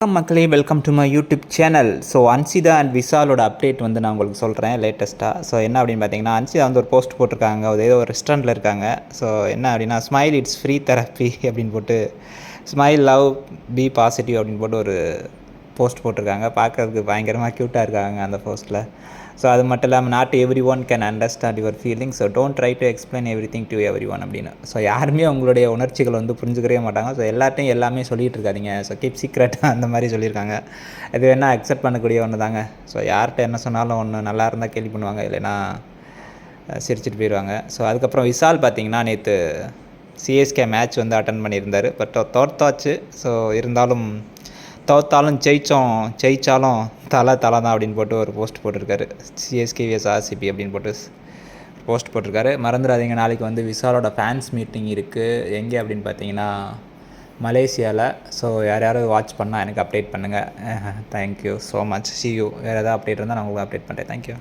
மக்களே welcome to my YouTube channel. So Ansitha and விஷாலோட update வந்து நான் உங்களுக்கு சொல்கிறேன் லேட்டஸ்ட்டாக. ஸோ என்ன அப்படின்னு பார்த்தீங்கன்னா, அன்சிதா வந்து ஒரு போஸ்ட் போட்டிருக்காங்க. ஏதோ ஒரு ரெஸ்டாரண்ட்டில் இருக்காங்க. ஸோ என்ன அப்படின்னா, ஸ்மைல் இட்ஸ் ஃப்ரீ தெரப்பி அப்படின்னு போட்டு, ஸ்மைல் லவ் பி பாசிட்டிவ் அப்படின்னு போட்டு ஒரு போஸ்ட் போட்டிருக்காங்க. பார்க்குறதுக்கு பயங்கரமாக க்யூட்டாக இருக்காங்க அந்த போஸ்ட்டில். ஸோ அது மட்டும் இல்லாமல், not every one can understand your feelings, so don't try to explain every thing to every one அப்படின்னு. ஸோ யாருமே உங்களுடைய உணர்ச்சிகளை வந்து புரிஞ்சுக்கவே மாட்டாங்க. ஸோ எல்லாத்தையும் எல்லாமே சொல்லிகிட்டு இருக்காதிங்க. ஸோ கீப் சீக்ரெட் அந்த மாதிரி சொல்லியிருக்காங்க. இது வேணால் அக்செப்ட் பண்ணக்கூடிய ஒன்று தாங்க. ஸோ யார்கிட்ட என்ன சொன்னாலும் ஒன்று நல்லா இருந்தால் கேள்வி பண்ணுவாங்க, இல்லைன்னா சிரிச்சிட்டு போயிடுவாங்க. ஸோ அதுக்கப்புறம் விஷால் பார்த்தீங்கன்னா, நேற்று சிஎஸ்கே மேட்ச் வந்து அட்டன் பண்ணியிருந்தார். பட் தோத்தாச்சு. ஸோ இருந்தாலும் தோத்தாலும் ஜெயித்தாலும் தலை தான் அப்படின்னு போட்டு ஒரு போஸ்ட் போட்டிருக்காரு. சிஎஸ்கே விஎஸ் ஆர்சிபி அப்படின்னு போட்டு போஸ்ட் போட்டிருக்காரு. மறந்துடாதீங்க, நாளைக்கு வந்து விஷாலோட ஃபேன்ஸ் மீட்டிங் இருக்குது. எங்கே அப்படின்னு பார்த்தீங்கன்னா, மலேசியாவில். ஸோ யாராவது வாட்ச் பண்ணால் எனக்கு அப்டேட் பண்ணுங்கள். Thank you so much. C you. வேறு ஏதாவது அப்டேட் இருந்தால் நான் உங்களுக்கு அப்டேட் பண்ணுறேன். தேங்க்யூ.